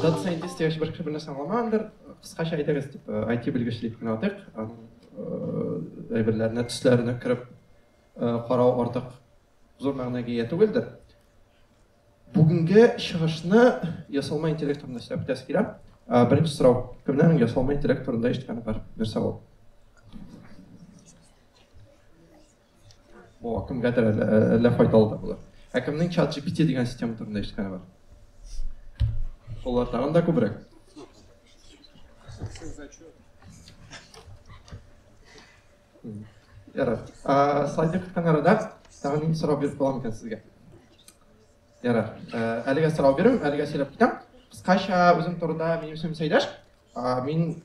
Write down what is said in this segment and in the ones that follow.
Data scientist дегенше бір нәрсе аңламаңдар. Қысқаша айтыңыз деп IT білгішлікпен атайық. Әйберлеріне түслеріне кіріп қарау артық зор мағынаға ие түгелдір. Бүгінгі шығышны ясалма интеллект турында сөйлеп кеткім келеді. Бірінші сұрау, кімнің ясалма интеллект турында ешқаны бар? Бір сауал. Кімгәдір әлі файдалы да бұлар. Кімнің ChatGPT деген система турында ешқаны бар? Олар тағын да көбірек. Ярар. Слайды күткен арада тағын ең сұрау беріп боламын екен сізге. Ярар. Әліге сұрау берім, әліге сөйлеп кетем. Қысқаша өзім турында менің сөзім Сайдаш. Мен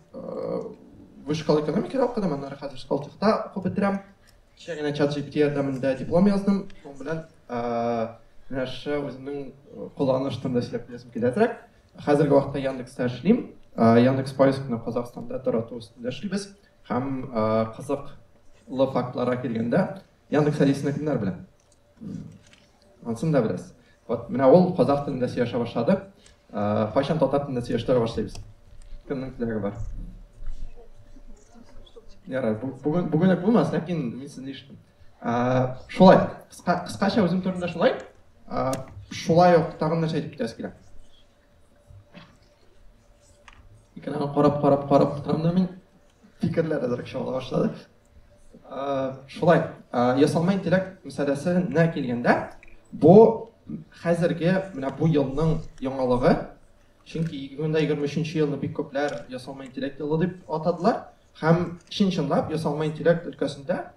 вышкал экономикада оқыдым, ана қазір школтықта оқып бітірем. Кішкене ChatGPT ярдәмендә диплом яздым. Соң белән өзімнің қолданыш турында сөйлеп кеткім келеді. Қазіргі уақытта Яндекста эшлим. Яндекс поискны Қазақстанда тарату үстінде эшлибез. Һәм қызыклы фактларга келгәндә Яндекс Алисаны кемнәр белә? Ансын да беләсез. Вот менә ул казак телендә сөйләшә башлады. Кайчан татар телендә сөйләштерә башлыйбыз? Кемнең теләге бар? Ярар, бүген үк булмас, ләкин мин сезне ишеттем. Шулай, кыскача үзем турында шулай. Шулай ук тагын нәрсә әйтеп китәс килә. Икәнән карап торам да мин фикерләр әзрәк чыга башлады. Шулай, ясалма интеллект мәсьәләсе нә килгәндә, бу хәзерге менә бу елның яңалыгы, чөнки 2023 елны бик күпләр ясалма интеллект елы дип атадылар. Һәм чынлап ясалма интеллект өлкәсендә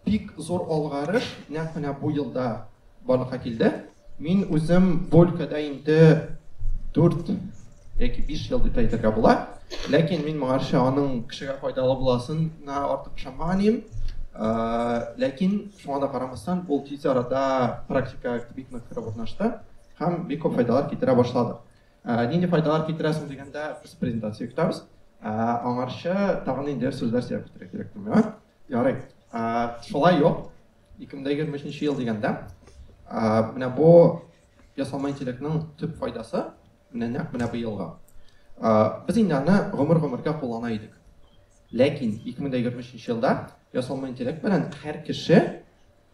бик зур алгарыш нәкъ менә бу елда барлыкка килде. Мин үзем бу өлкәдә инде 4 яки 5 ел дип әйтергә була. Ләкин мин моңарча аның кешегә файдалы буласына артык ышанмаган идем. Ләкин шуңа да карамастан ул тиз арада практикага бик нык кереп урнашты һәм бик күп файдалар китерә башлады. Нинди файдалар китерәсең дигәндә без презентация көтәбез. Аңарча тагын инде сүзләр сөйләп бетерә кирәк түгелме? Ярый. Шулай юк. 2023 ел дигәндә менә бу ясалма интеллектның төп файдасы нәкъ менә бу елга. Без инде аны гомергә куллана идек. Ләкин 2023 елда ясалма интеллект белән һәр кеше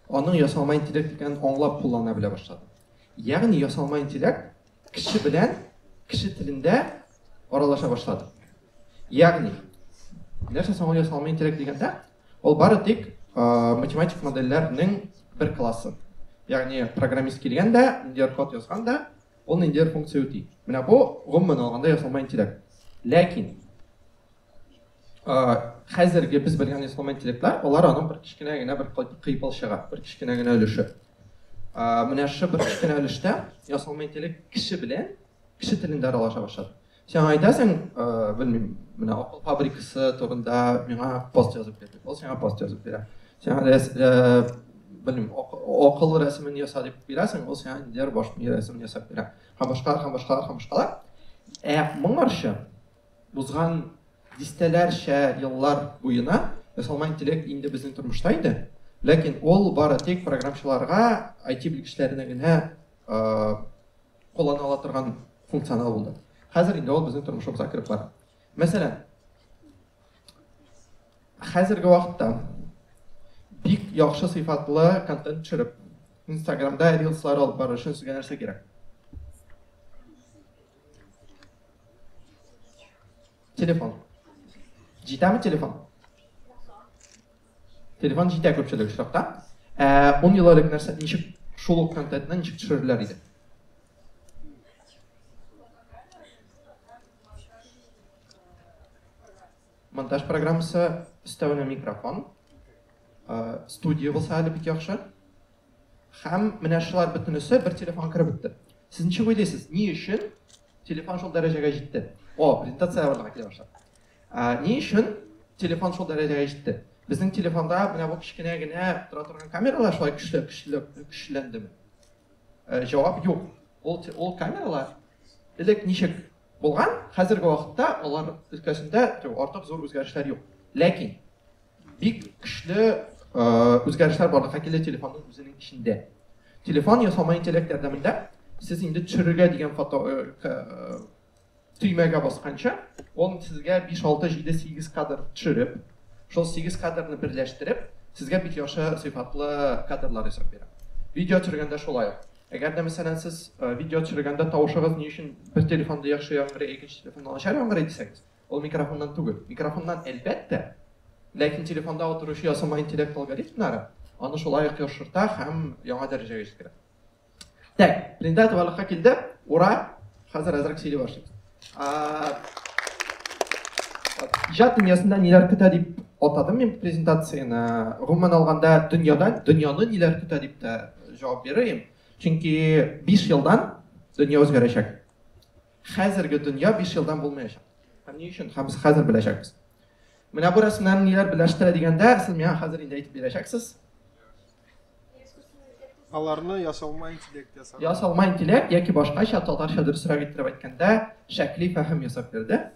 аның ясалма интеллект икәнен аңлап куллана белә башлады. Ягъни ясалма интеллект кеше белән кеше телендә аралаша башлады. Ягъни нәрсә соң ясалма интеллект дигәндә, ул бары тик математик модельләрнең бер классы. Ягъни программист килгәндә, индер код язганда, ул индер функция үти. Менә бу гомумән алганда ясалма интеллект. Ләкин хәзерге без белгән ясалма интеллектлар, алар аның бер кичкенә генә бер кыйпылчыга, бер кичкенә генә өлеше. Менә шу бер кичкенә өлештә ясалма интеллект кеше белән кеше телендә аралаша башлады. Сен айтасың, белмим, менә акыл фабрикасы турында миңа пост язып бирде. Ул сиңа пост язып бирә. Сен белмим, акыл рәсемен ясап бирәсең, ул сиңа индер баш рәсемен ясап бирә. Һәм башкалар. Моңарча узган дистәләрчә еллар буена ясалма интеллект инде безнең тормышта иде. Ләкин ул бары тик программчыларга, IT белгечләренә генә кулланыла торган функционал булды. Хәзер инде ул безнең тормышыбызга кирип бара. Мәсәлән, хәзерге вакытта бик яхшы сыйфатлы контент төшереп, Instagramда рилслар алып бару өчен сезгә нәрсә кирәк? Телефон. Җитәме телефон? Телефон җитә күпчелек очракта. 10 ел элек нәрсә ничек шул контентны ничек төшерәләр иде? Монтаж программасы, өстәвенә микрофон, студия булса әле бик яхшы. Һәм менә шулар бөтенесе бер телефон киреп бетте. Сез ничек уйлыйсыз? Ни өчен телефон шул дәрәҗәгә җитте? Презентация барлыкка килә башлады. Ни өчен телефон шул дәрәҗәгә җитте? Безнең телефонда менә бу кичкенә генә тора торган камералар шулай көчләндеме? Җавап юк. Ул камералар элек ничек булган? Хәзерге вакытта алар өлкәсендә артык зур үзгәрешләр юк. Ләкин бик көчле үзгәрешләр барлыкка килә телефонның үзенең ичендә. Телефон ясалма интеллект ярдәмендә сіз инде төшерергә дигән түймәгә басканча, ул сезгә 5, 6, 7, 8 кадр төшереп, шул 8 кадрны берләштереп, сезгә бик яхшы сыйфатлы кадрлар ясап бирә. Видео төшергәндә шулай. Әгәр дә мәсәлән сез видео төшергәндә тавышыгыз ни өчен бер телефонда яхшы яңгырый, икенче телефонда начар яңгырый дисәгез, ул микрофоннан түгел. Микрофоннан әлбәттә, ләкин телефонда утыручы ясалма интеллект алгоритмнары аны шулай ук яхшырта һәм яңа дәрәҗәгә җиткерә. Так, презентацияларга килде. Ура! Хәзер әзрәк сөйли башлыйбыз. Иҗат дөньясында ниләр көтә дип атадым мин презентацияны. Гомумән алганда дөньяны ниләр көтә дип тә җавап бирәм. Чөнки 5 елдан дөнья үзгәрәчәк. Хәзерге дөнья 5 елдан булмаячак. Һәм ни өчен? Һәм без хәзер беләчәкбез. Менә бу рәсемнәрне ниләр беләштерә дигәндә, сез миңа хәзер инде әйтеп бирәчәксез. Аларны ясалма интеллект ясап. Ясалма интеллект яки башкача татарча дөресрәк иттереп әйткәндә, шәкли фәһем ясап бирде.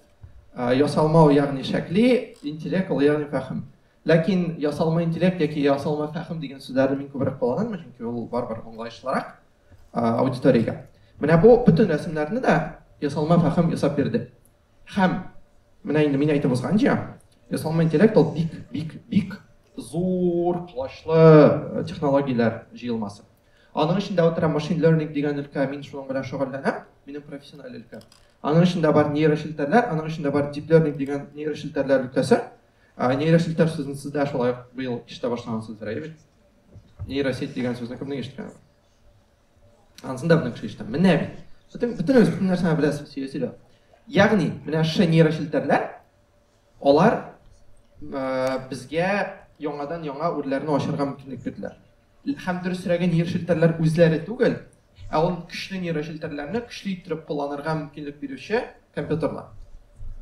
Ясалма ягъни шәкли, интеллект ул ягъни фәһем. Ләкин ясалма интеллект яки ясалма фәһем дигән сүзләрне мин күбрәк кулланам, чөнки ул барбар аңлаешлырак аудиториягә. Менә бу бүтән рәсемнәрне дә ясалма фәһем ясап бирде. Һәм менә инде мин әйтеп узганча, ясалма интеллект ул бик зур клашлы технологияләр җыелмасы. Аның эчендә утыра machine learning дигән өлкә, мин шуның белән шөгыльләнәм, минем профессиональ өлкә. Аның эчендә бар нейрошелтәрләр, аның эчендә бар deep learning дигән нейрошелтәрләр өлкәсе. Нейрошелтәр сүзен сездә шулай быел ишетә башлагансыздыр, әйбәт. Нейросеть дигән сүзне кемнең ишеткән? Ансын да белән ишетәм. Менә бит. Бүтән нәрсәне беләсез, сөйләсәләр. Ягъни, менә шу нейрошелтәрләр алар безгә яңадан яңа үрләрне ачырга мөмкинлек бирделәр. Һәм дөресрәге нейрошелтәрләр үзләре түгел, ә ул көчле нейрошелтәрләрне көчле иттереп кулланырга мөмкинлек бирүче компьютерлар.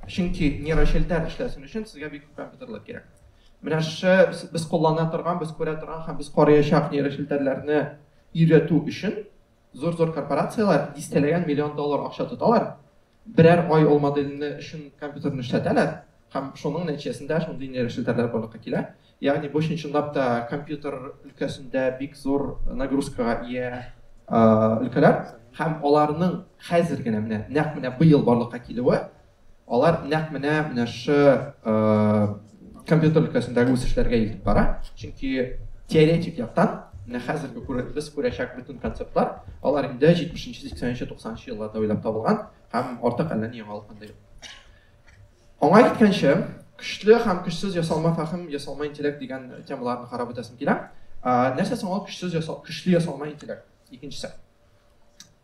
Чөнки нейрошелтәр эшләсен өчен сезгә бик күп компьютерлар кирәк. Менә шу без куллана торган, без күрә торган һәм без караячак нейрошелтәрләрне өйрәтү өчен зур корпорациялар $100 миллион акча тоталар. Берәр ай ул модельне өчен компьютерны эшләтәләр. Һәм шуның нәтиҗәсендә шундый нейрошелтәрләр барлыкка килә. Ягъни бу чынлап та компьютер өлкәсендә бик зур нагрузкага ия өлкәләр һәм аларның хәзер генә нәкъ менә быел барлыкка килүе, алар нәкъ менә шу компьютер өлкәсендәге үсешләргә илтеп бара. Чөнки теоретик яктан менә хәзерге без күрәчәк бүтән концептлар, алар инде 70-нче, 80-нче, 90-нчы елларда уйлап табылган һәм артык әллә ни яңалыккандай юк. Аңа киткәнче, көчле һәм көчсез ясалма фәһем, ясалма интеллект дигән темаларны карап үтәсем килә. Нәрсә соң ул көчле ясалма интеллект? Икенчесе.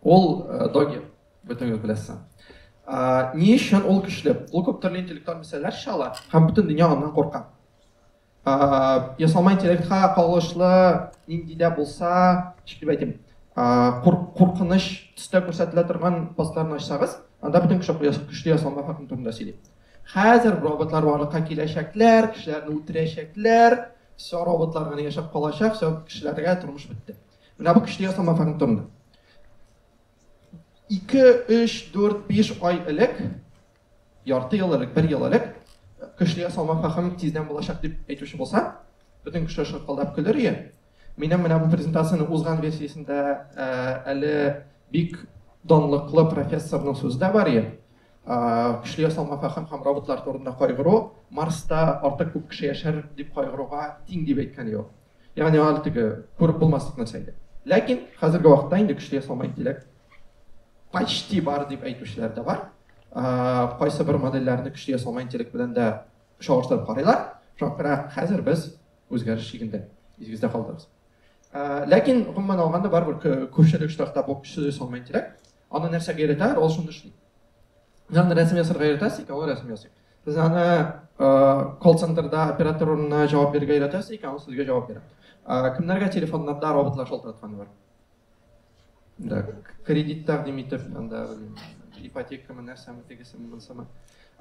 Ул доги, бүтән беләсез. Ни өчен ул көчле? Ул күп төрле интеллектлар мәсьәләләр чала һәм бүтән дөнья аннан курка. Ясалма интеллектка кагылышлы нинди дә булса, дип әйтим, куркыныч төстә күрсәтелә торган постларны ачсагыз, анда бүтән көчле ясалма фәһем турында сөйли. Хәзер роботлар барлыкка киләчәкләр, кешеләрне үтерәчәкләр, все роботлар гына яшәп калачак, все кешеләргә тормыш бетте. Менә бу көчле ясалма фәһем турында. 2, 3, 4, 5 ай элек, ярты ел элек, 1 ел элек, көчле ясалма фәһем тиздән булачак дип әйтүче булса, бүтән кеше шакалдап көлер иде. Минем менә бу презентацияны узган версиясендә әле бик данлыклы профессорның сүзе дә бар иде. Көчле ясалма фәһем һәм роботлар турында кайгыру, Марста артык күп кеше яшәр дип кайгыруга тиң дип әйткән юк. Ягъни ул теге күреп булмаслык нәрсә иде. Ләкин хәзерге вакытта инде көчле ясалма интеллект почти бар дип әйтүчеләр дә бар. Кайсы бер модельләрне көчле ясалма интеллект белән дә чагыштырып карыйлар. Шуңа хәзер без үзгәреш шигендә, изгездә калдыгыз. Ләкин гомумән алганда барбер күпчелек штатта бу көчле ясалма интеллект аны нәрсәгә өйрәтә, ул шуны эшли. Аны рәсем ясарга өйрәтәсез, ул рәсем ясый. Сез аны колл-центрда операторына җавап бирергә өйрәтәсез, ул сезгә җавап бирә. Кемнәргә телефоннарда роботлар шалтыратканы бар? Кредиттар лимиты анда ипотека нәрсәме тегесеме монсамы.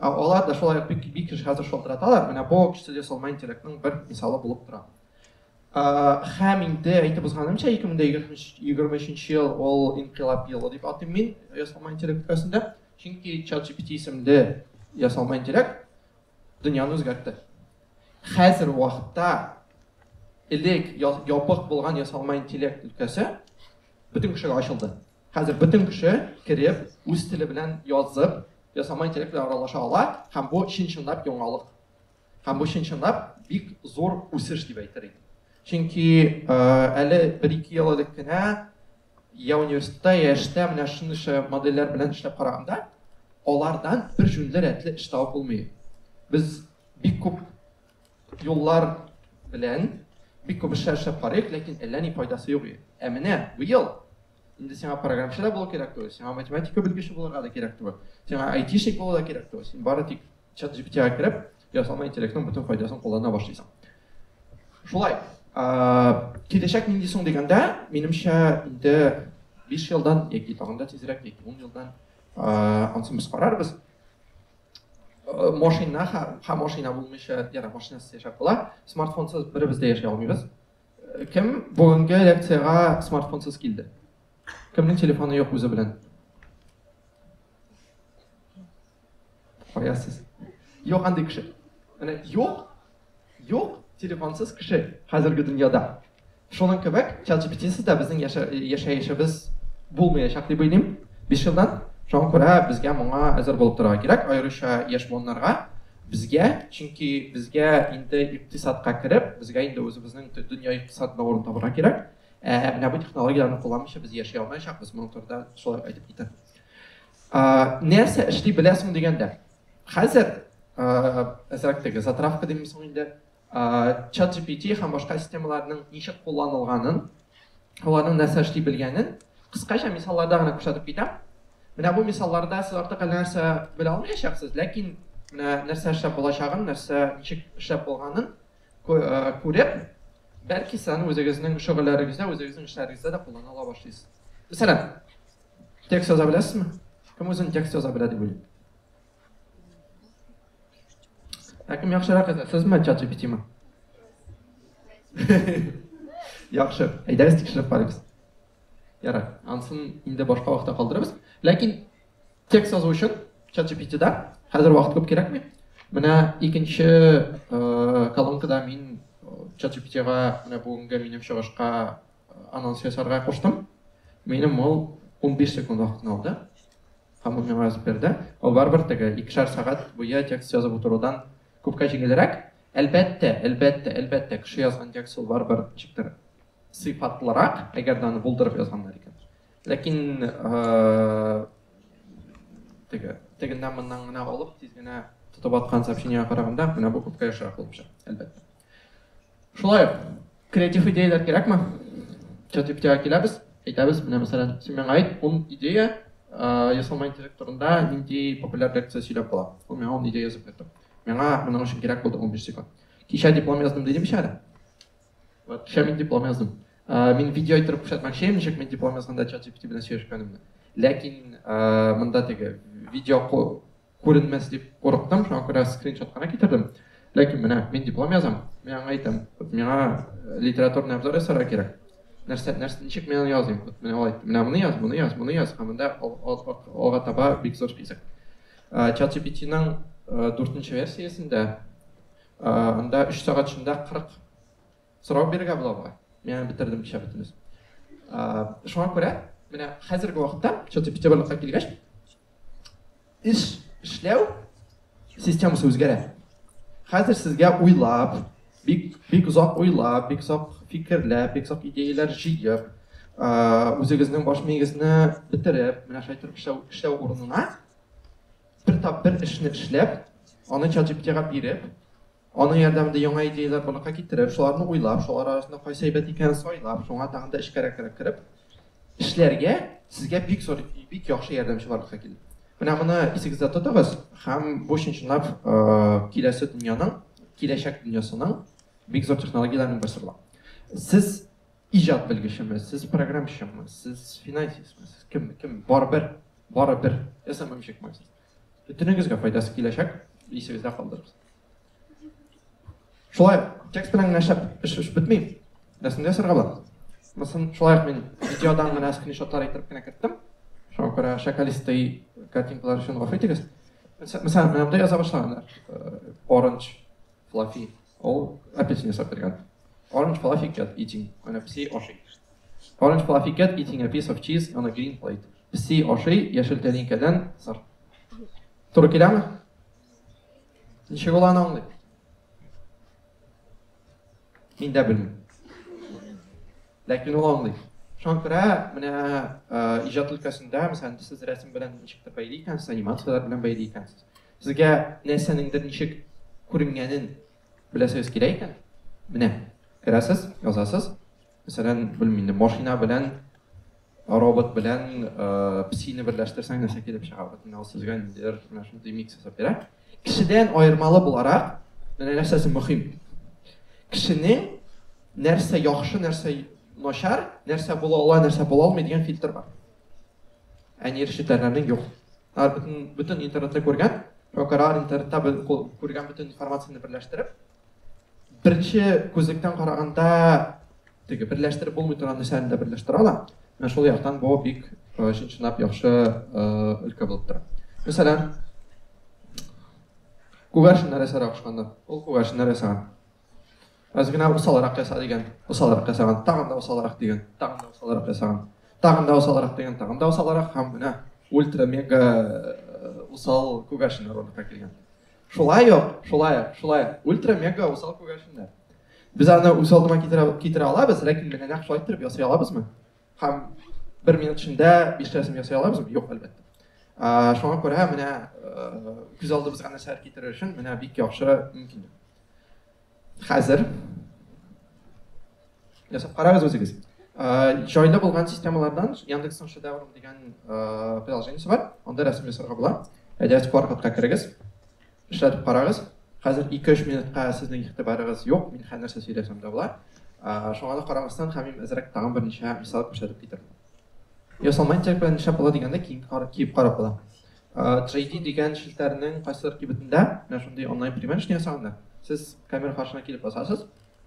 Алар да шулай бик хәзер шалтыраталар. Менә бу көчле ясалма интеллектның бер мисалы булып тора. Һәм инде әйтеп узганымча 2023 ел ул инкыйлаб елы дип атыйм мин ясалма интеллект өлкәсендә. Чөнки ChatGPT исемле ясалма интеллект дөньяны үзгәртте. Хәзер вакытта элек ябык булган ясалма интеллект өлкәсе бүтән кешегә ачылды. Хәзер бөтен кеше кирип, үз теле белән язып, ясалма интеллект белән аралаша ала, һәм бу чынлап яңалык. Һәм бу чынлап бик зур үсеш дип әйтер идем. Чөнки әле 1-2 ел элек кенә я университетта яшьтә менә шундый модельләр белән эшләп караганда, алардан бер җүнле рәтле эш табып булмый. Без бик күп юллар белән бик күп эшләр эшләп карыйк, ләкин әллә ни файдасы юк. Менә бу ел инде сиңа программчы да булу кирәк түгел, сиңа математика белгече булырга да кирәк түгел, сиңа айтишник булу да кирәк түгел. Син бары тик ChatGPT-га кирип, ясалма интеллектның бөтен файдасын куллана башлыйсың. Шулай, киләчәк нинди соң дигәндә, минемчә инде 5 елдан яки тагында тизрәк, яки 10 елдан ансын без карарбыз. Машина булмыйча, машинасыз яшәп була, смартфонсыз беребез дә яшәй алмыйбыз. Кем бүгенге лекцияга смартфонсыз килде? Кемнең телефоны юк үзе белән? Каясыз? Юк андый кеше. Менә юк телефонсыз кеше хәзерге дөньяда. Шуның кебек ChatGPT-сез дә безнең яшәешебез булмаячак дип уйлыйм. 5 елдан. Шуңа күрә безгә моңа әзер булып торырга кирәк, аеруча яшь буыннарга. Безгә, чөнки безгә инде икътисадка кирип, безгә инде үзебезнең дөнья икътисадында урын табырга кирәк. Менә бу технологияларны кулланмыйча без яшәй алмаячакбыз, моның турында шулай әйтеп китә. Нәрсә эшли беләсең дигәндә, хәзер әзрәктәге затравка димме соң инде ChatGPT һәм башка системаларның ничек кулланылганын, аларның нәрсә эшли белгәнен кыскача мисалларда гына күрсәтеп китәм. Менә бу мисалларда сез артык нәрсә белә алмаячаксыз, ләкин менә нәрсә эшләп булачагын, нәрсә ничек эшләп булганын күреп, бәлки сез үзегезнең шөгыльләрегездә, үзегезнең эшләрегездә дә куллана ала башлыйсыз. Мәсәлән, текст яза беләсезме? Кем үзен текст яза белә дип уйлый? Кем яхшырак яза, сезме, ChatGPT-ме? Яхшы, әйдәгез тикшереп карыйбыз. Ярар, ансын инде башка вакытта калдырабыз. Ләкин текст язу өчен ChatGPT-да хәзер вакыт күп кирәкми. Менә икенче колонкада мин ChatGPT-га менә бүгенге минем чыгышка анонс ясарга куштым. Минем ул 15 секунд вакытны алды. Һәм ул миңа язып бирде. Ул барбер теге 2 сәгать буе текст язып утырудан күпкә җиңелрәк. Әлбәттә, кеше язган текст ул барбер ничектер сыйфатлырак, әгәр дә аны булдырып язганнар икән. Ләкин тегеннән моннан гына алып, тиз генә тотып аткан сообщениегә караганда, менә бу күпкә яхшырак булып чыга, әлбәттә. Шулай, креатив идеяләр кирәкме? ChatGPT-га киләбез, әйтәбез, менә мәсәлән, син миңа әйт, 10 идея ясалма интеллект турында нинди популяр лекция сөйләп була. Ул миңа 10 идея язып бирде. Миңа моның өчен кирәк булды 15 секунд. Кичә диплом яздым дидем шәһәрдә. Кичә мин диплом яздым. Мин видео иттереп күрсәтмәкче, ничек мин диплом язганда ChatGPT белән сөйләшкәнемне. Ләкин монда теге видео күренмәс дип курыктым, шуңа күрә скриншот кына китердем. Ләкин менә мин диплом язам. Миңа әйтәм, миңа литературный обзор ясарга кирәк. Нәрсә ничек мин языйм? Менә алай, менә моны яз, һәм монда алга таба бик зур список. ChatGPT-ның 4-нче версиясендә анда 3 сәгать эчендә 40 сорау бирергә була. Мен битердем кичә бөтенес. Шуңа күрә, менә хәзерге вакытта ChatGPT барлыкка килгәч, эшләү системасы үзгәрә. Хәзер сезгә уйлап, бик озак уйлап, бик озак фикерләп, бик озак идеяләр җыеп, үзегезнең баш мигезне битереп, менә шулай торып эшләү урынына бер эшне эшләп, аны ChatGPT-га биреп, аның ярдәмендә яңа идеяләр барлыкка китереп, шуларны уйлап, шулар арасында кайсы әйбәт икәнен сайлап, шуңа тагын да эшкәрәк кирип, эшләргә сезгә бик яхшы ярдәмче барлыкка килде. Менә моны исегездә тотыгыз, һәм бу чынлап киләчәк дөньясының бик зур технологияләрнең берсе була. Сез иҗат белгечеме, сез программчымы, сез финансистме, сез кем барыбер ясамамчык мәгъсәс. Бөтенегезгә файдасы киләчәк, исегездә калдырыгыз. Шулай, текст белән нәрсә эш бетми. Рәсемдә ясарга була. Мәсәлән, шулай мин видеодан гына скриншотлар итеп кенә киттем. Шуңа күрә шакалисты картинкалар өчен гафу итегез. Мәсәлән, менә монда яза башлаганнар. Orange fluffy. Ул апельсин ясап биргән. Orange fluffy cat eating. Менә пси ашый. Orange fluffy cat eating a piece of cheese on a green plate. Пси ашый яшел тәлинкәдән сыр. Туры киләме? Ничек ул аны аңлый? Мин дә белмим. Ләкин ул аңлый. Шуңа күрә менә иҗат өлкәсендә, мәсәлән, сез рәсем белән ничектер бәйле икәнсез, анимациялар белән бәйле икәнсез. Сезгә нәрсәнеңдер ничек күренгәнен беләсегез кирәк икән? Менә керәсез, язасыз. Мәсәлән, белмим, машина белән робот белән псине берләштерсәң нәрсә килеп чыга. Менә сезгә ниндидер менә шундый микс ясап бирә. Кешедән аермалы буларак, менә нәрсәсе мөһим. Кешенең нәрсә яхшы, нәрсә начар, нәрсә була ала, нәрсә була алмый дигән фильтр бар. Әни решетәләрнең юк. Бөтен интернетта күргән, карар интернетта күргән бөтен информацияны берләштереп, беренче күзлектән караганда теге берләштереп булмый торган нәрсәне дә берләштерә ала. Менә шул яктан бу бик чынлап яхшы өлкә булып тора. Мәсәлән, күгәрченнәр ясарак шушында. Ул күгәрченнәр ясаган. Аз гына усалрак яса дигән, усалрак ясаган, тагын да усалрак дигән, тагын да усалрак ясаган, тагын да усалрак дигән, тагын да усалрак һәм менә ультра мега усал күгәрченнәр урынга килгән. Шулай, ультра мега усал күгәрченнәр. Без аны үз алдыма китерә алабыз, ләкин менә нәкъ шулай итеп ясый алабызмы? Һәм 1 минут эчендә 5 рәсем ясый алабызмы? Юк, әлбәттә. Шуңа күрә менә күз алдыбызга нәрсәләр китерер өчен менә бик яхшы мөмкинлек. Хәзер ясап карагыз үзегез. Җайлы булган системалардан Яндекс Шедевр дигән приложениесе бар. Анда рәсем ясарга була. Әдәбият паркатка керегез. Эшләтеп карагыз. Хәзер 2-3 минутка сезнең игътибарыгыз юк, мин һәр нәрсә сөйләсәм дә була. Шуңа да карамастан хәмим әзрәк тагын берничә мисал күрсәтеп китердем. Ясалма интеллект белән эшләп була дигәндә киеп карап була. 3D дигән шелтәрнең кайсыдыр кибетендә, менә шундый онлайн примерчне ясаганнар. Сез камера каршына килеп басасыз,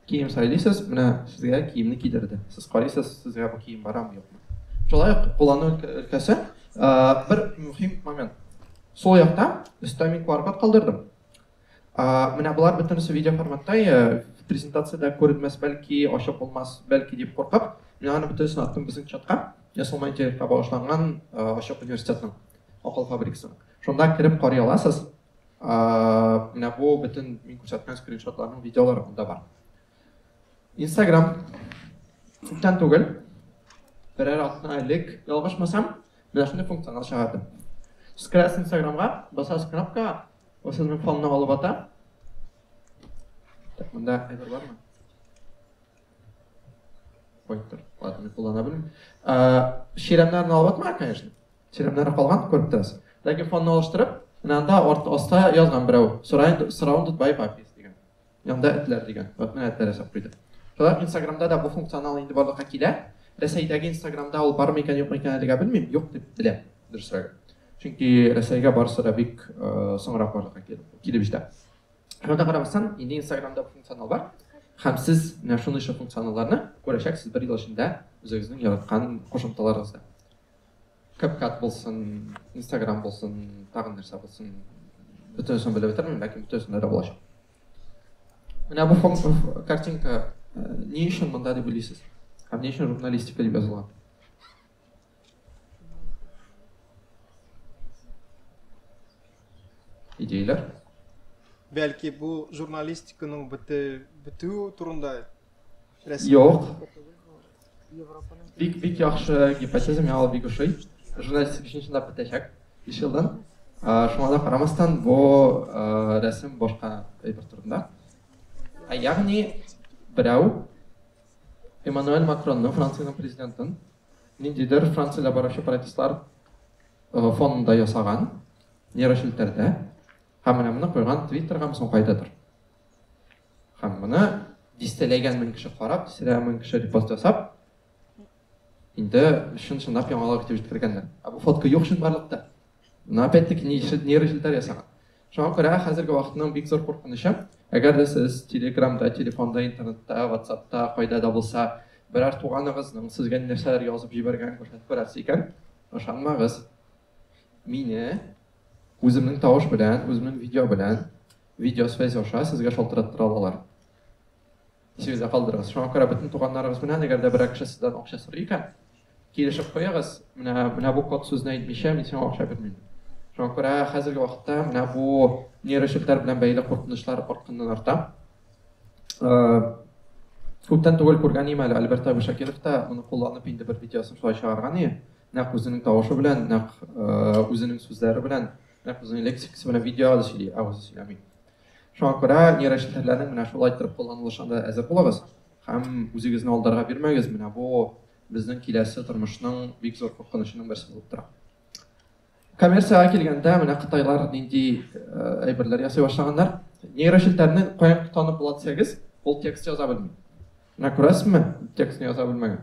кием сайлыйсыз, менә сезгә киемне кидерде. Сез карыйсыз, сезгә бу кием барамы юкмы. Шулай куллану өлкәсе бер мөһим момент. Сол якта өстә мин QR-код калдырдым. Менә булар бөтенесе видео форматта, презентациядә күренмәс, бәлки ачык булмас, бәлки дип куркып, мин аны бөтенесен аттым безнең чатка. Ясалма интеллектка багышланган ачык университетның акыл фабрикасына. Шунда кирип карый аласыз. Менә бу бөтен мин күрсәткән скриншотларның видеолары анда бар. Instagram күптән түгел, берәр атна элек, ялгышмасам, менә шундый функционал чыгарды. Сез керәсез Instagramга, басасыз кнопкага, сезнең фонны алып ата. Так, монда әйбер бармы? Поинтер. Ладно, куллана белмим. Ширемнәрне алып атма, конечно. Ширемнәре калган, күреп торасыз. Ләкин фонны алыштырып, менә анда аста язган берәү, surrounded by puppies дигән. Янда этләр дигән. Вот менә этләр ясап куйды. Шулай Instagramда да бу функционал инде барлыкка килә. Рәсәйдәге Instagramда ул бармы икән, юкмы икән әлегә белмим. Юк дип беләм, дөресрәге. Чөнки Рәсәйгә барысы да бик соңрак барлыкка килеп җитә. Шунда карамастан, инде Instagramда бу функционал бар. Һәм сез менә шундый функционалларны күрәчәксез 1 ел эчендә үзегезнең яраткан кушымталарыгызда. CapCut булсын, Instagram булсын, тагын нәрсә булсын, бөтенесен белеп бетермим, ләкин бөтенесендә дә булачак. Менә бу картинка ни өчен монда дип уйлыйсыз? Һәм ни өчен журналистика дип язылган? Идеялар? Бәлки бу журналистиканың бетү турында рәсем. Юк. Бик яхшы гипотеза, миңа бик ошый. Журналистика өчен чынлап бетәчәк. 5 елдан. Шуңа да карамастан бу рәсем башка әйбер турында. Ягъни берәү Эммануэль Макронның, Франциянең президентын, ниндидер Франциядә баручы протестлар фонында ясаган нейрошелтәрдә һәм менә моны куйган Twitterга соң кайдадыр. Һәм моны дистәләгән мең кеше карап, дистәләгән мең кеше репост ясап, инде чынлап яңалык итеп җиткергәннәр. Бу фотка юк шул барлыкта. Менә опять-таки нейрошелтәр ясаган. Шуңа күрә хәзерге вакытның бик зур куркынычы, әгәр дә сез Telegramда, телефонда, интернетта, WhatsAppта, кайда да булса, берәр туганыгызның сезгә нәрсәләр язып җибәргән күрсәтеп күрәсез икән, ышанмагыз. Мине үземнең тавыш белән, үземнең видео белән, видео связь аша сезгә шалтыраттыра алалар. есегізде қалдырыңыз. Шуңа күрә бүтін туғандарыңыз менән әгәр дә бер кеше сездән акча сорый икән, килешеп куягыз. Менә бу код сүзне әйтмичә мин сиңа акча бирмим. Шуңа күрә хәзерге вакытта менә бу нейрошелтәр белән бәйле куркынычлар артканнан арта. Күптән түгел күргән име әле Альберт Абишакиров та моны кулланып инде бер видеосын шулай чыгарган иде. Нәкъ үзенең тавышы белән, нәкъ үзенең сүзләре белән, нәкъ үзенең лексикасы белән видео сөйли, авыз сөйләми. Шуңа күрә нейрошелтәрләрнең менә шулай торып кулланылышында әзер булыгыз һәм үзегезне алдарга бирмәгез. Менә бу безнең киләсе тормышның бик зур куркынычының берсе булып тора. Коммерциягә килгәндә менә Кытайлар нинди әйберләр ясый башлаганнар. Нейрошелтәрне каян танып була дисәгез, ул текст яза белми. Менә күрәсезме? Текстны яза белмәгән.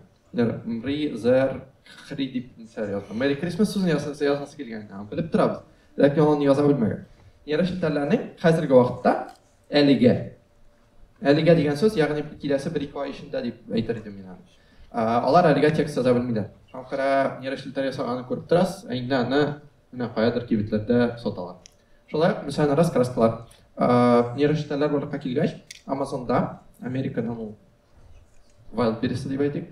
Мри, зер, хри дип яза. Merry Christmas сүзен язасы килгән. Белеп торабыз. Ләкин аны яза белмәгән. Нейрошелтәрләрнең хәзерге вакытта әлегә дигән сүз, ягъни киләсе 1-2 ай эчендә дип әйтер идем мин аны. Алар әлегә текст яза белмиләр. Шуңа күрә нейрошелтәр ясаганны күреп торасыз, инде аны менә каядыр кибетләрдә саталар. Шулай ук мәсәлән раскраскалар. Нейрошелтәрләр барлыкка килгәч, Amazon'да Американың Wildberries дип әйтик.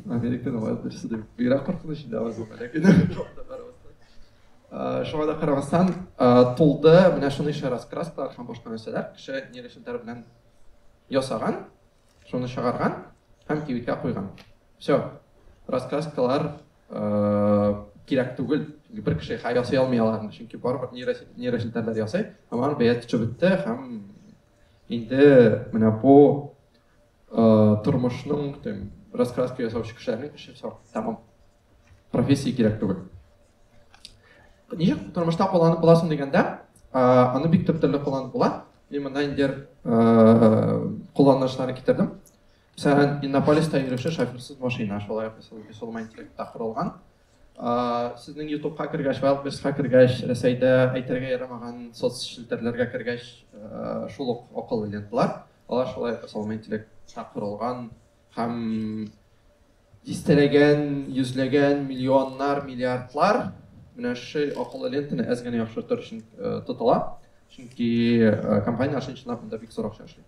Американың Wildberries дип бирәк куркыныч инде Amazon'да, ләкин шуңа да карамастан тулды менә шундый раскраскалар һәм башка нәрсәләр кеше нейрошелтәр белән ясаган, шуны чыгарган һәм кибеткә куйган. Всё. Раскраскалар кирәк түгел. Бер кеше ясый алмый алар, чөнки барыбер нейрошелтәрләр ясый, һәм бәя төшеп бетте һәм инде менә бу тормышның раскраска ясаучы кешеләрнең эше всё, тамам. Профессия кирәк түгел. Ничек тормышта кулланып буласың дигәндә, аны бик төп төрле кулланып була. Мин монда инде кулланышларын китердем. Мәсәлән, Иннополиста йөрүче шоферсыз машина, шулай ясалмай интеллектта корылган. Сезнең YouTube'ка кергәч, Wildberries'ка кергәч, Рәсәйдә әйтергә ярамаган соцшелтәрләргә кергәч, шул ук акыллы ленталар. Алар шулай ясалмай интеллектта корылган һәм дистәләгән, йөзләгән, миллионнар, миллиардлар менә шул акыллы лентаны әз генә яхшыртыр өчен тотыла. Чөнки компаниялар шунчалык монда бик зур акча эшли.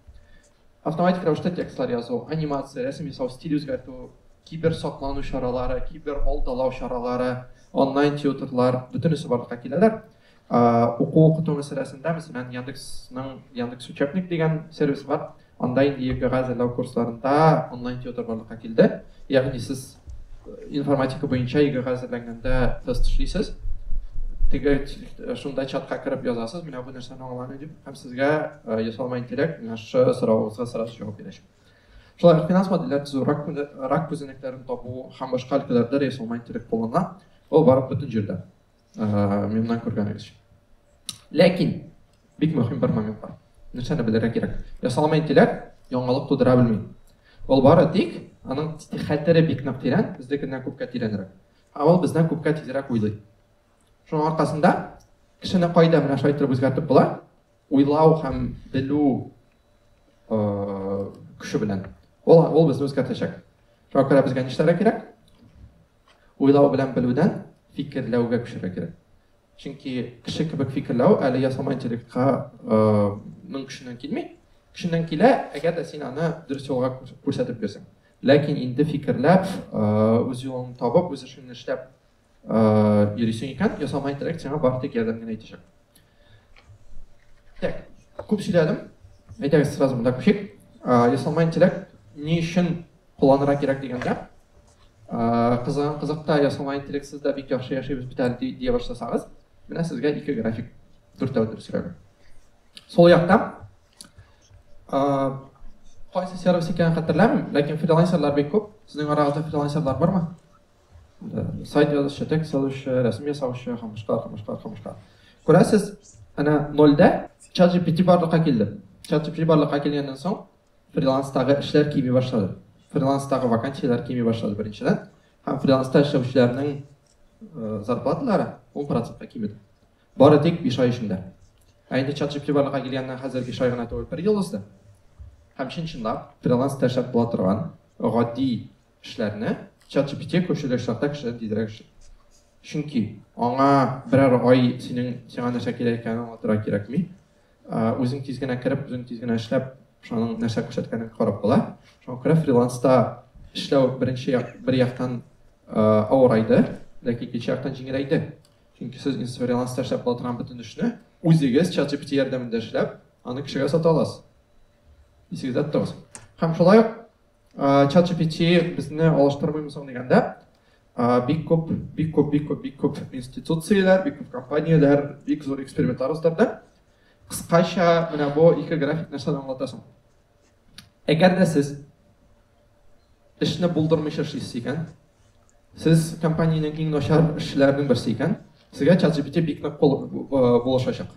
Автоматик рәвештә текстлар язу, анимация, рәсем ясау, стиль үзгәртү, киберсаклану чаралары, кибералдалау чаралары, онлайн тьюторлар, бөтенесе барлыкка киләләр. Укыту мәсьәләсендә, мәсәлән, Яндекс Учебник дигән сервис бар. Анда инде егъазәләү курсларында онлайн тьютор барлыкка килде. Ягъни сез информатика буенча егъазәләнгәндә тест эшлисез. Теге шунда чатка кирип язасыз, менә бу нәрсәне аңланы дип, һәм сезгә ясалма интеллект менә шу соравыгызга сразу җавап бирәчәк. Шулай финанс модельләр төзү, рак күзәнәкләрен табу һәм башка өлкәләрдә ясалма интеллект кулланыла. Ул барып бөтен җирдә. Миннән күргәнегез. Ләкин бик мөһим бер момент бар. Нәрсәне белергә кирәк. Ясалма интеллект яңалык тудыра белми. Ул бары тик аның хәтере бик нык тирән, бездекеннән күпкә тирәнрәк. Ул бездән күпкә тизрәк уйлый. Шуның аркасында кешене кайда менә шулай итеп үзгәртеп була? Уйлау һәм белү көче белән. Ул безне үзгәртәчәк. Шуңа күрә безгә нишләргә кирәк? Уйлау белән белүдән фикерләүгә күчәргә кирәк. Чөнки кеше кебек фикерләү әле ясалма интеллектка ның көченнән килми. Көченнән килә, әгәр дә син аны дөрес юлга күрсәтеп бирсәң. Ләкин инде фикерләп, үз юлын табып, үз эшен эшләп йөрисең икән, ясалма интеллект сиңа бары тик ярдәм генә итәчәк. Так, күп сөйләдем. Әйтәгез сразу монда күчик. Ясалма интеллект ни өчен кулланырга кирәк дигәндә, кызыкта ясалма интеллектсыз да бик яхшы яшибез бит әле дия башласагыз, менә сезгә 2 график дүртәүдер сөйләгән. Сол якта кайсы сервис икәнен хәтерләмим, ләкин фрилансерлар бик күп. Сезнең арагызда фрилансерлар бармы? Сайт язучы, текст язучы, рәсем ясаучы, һәм башка. Күрәсез, ана 0-да ChatGPT барлыкка килде. ChatGPT барлыкка килгәннән соң фриланстагы эшләр кими башлады. Фриланстагы вакансиялар кими башлады беренчедән. Һәм фриланста эшләүчеләрнең зарплаталары 10%-ка кимеде. Бары тик 5 ай эчендә. Инде ChatGPT барлыкка килгәннән хәзер 5 ай гына түгел, 1 ел узды. Һәм чынлап фриланста эшләп була торган гади эшләрне ChatGPT көчле шартлар кешеләр тизрәк эшли. Чөнки аңа берәр ай сиңа нәрсә кирәк икәнен аңлатырга кирәкми. Үзең тиз генә кирип, үзең тиз генә эшләп ошоның нәрсә күрсәткәнен карап була. Шуңа күрә фриланста эшләү бер яктан авырайды, ләкин икенче яктан җиңеләйде. Чөнки сез фриланста эшләп була торган бөтен эшне үзегез ChatGPT ярдәмендә эшләп, аны кешегә сата аласыз. Исегездә тотыгыз. Һәм шулай ук ChatGPT безне алыштырмыймы соң дигәндә, бик күп институцияләр, бик күп компанияләр, бик зур экспериментлар уздырды. Кыскача менә бу ике график нәрсәне аңлатасың. Әгәр дә сез эшне булдырмыйча эшлисез икән, сез компаниянең иң начар эшләренең берсе икән, сезгә ChatGPT бик нык булышачак.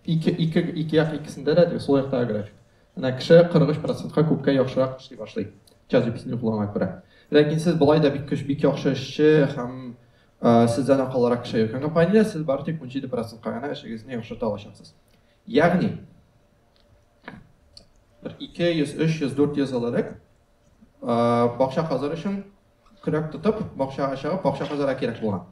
Ике як икесендә дә сол якта график. Менә кеше 43%-ка күпкә яхшырак эшли башлый. ChatGPT-ни кулланганга күрә. Ләкин сез болай да бик яхшы эшче һәм сездән акыллырак кеше икән компаниядә, сез бары тик 17%-ка гына эшегезне яхшырта алачаксыз. Ягъни 200-300-400 еллык бакча казыр өчен көрәк тотып, бакчага чыгып, бакча казырга кирәк булган.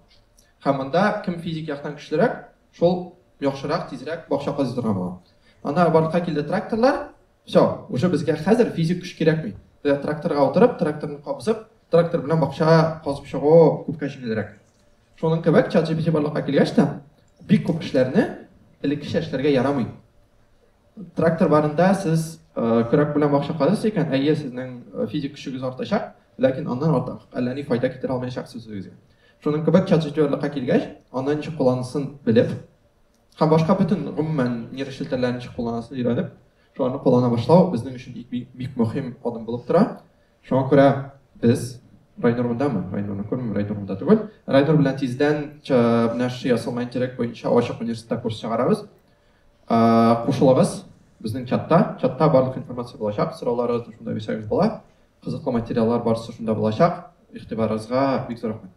Һәм монда кем физик яктан көчлерәк, шул яхшырак, тизрәк бакча казый торган булган. Анда барлыкка килде тракторлар. Всё, уже безгә хәзер физик көч кирәкми. Тракторга утырып, тракторны кабызып, трактор белән бакча казып чыгу күпкә җиңелрәк. Шуның кебек ChatGPT барлыкка килгәч тә бик күп эшләрне элеккечә эшләргә ярамый. Трактор барында сез көрәк белән бакча казыйсыз икән, әйе, сезнең физик көчегез артачак, ләкин аннан артык әллә ни файда китерә алмаячаксыз үзегезгә. Шуның кебек ChatGPT барлыкка килгәч, аны ничек кулланысын белеп, һәм башка бөтен гомумән нейрошелтәрләрне ничек кулланысын өйрәнеп, шуны куллана башлау безнең өчен бик мөһим адым булып тора. Шуңа күрә без Райнурмындамы? Райнурны күрмим, Райнурмында түгел. Райнур белән тиздән нәшри ясалма интернет буенча ачык университетта курс чыгарабыз. Кушылыгыз безнең чатта барлык информация булачак, сорауларыгызны шунда бирсәгез була. Кызыклы материаллар барысы шунда булачак. Игътибарыгызга бик зур рәхмәт.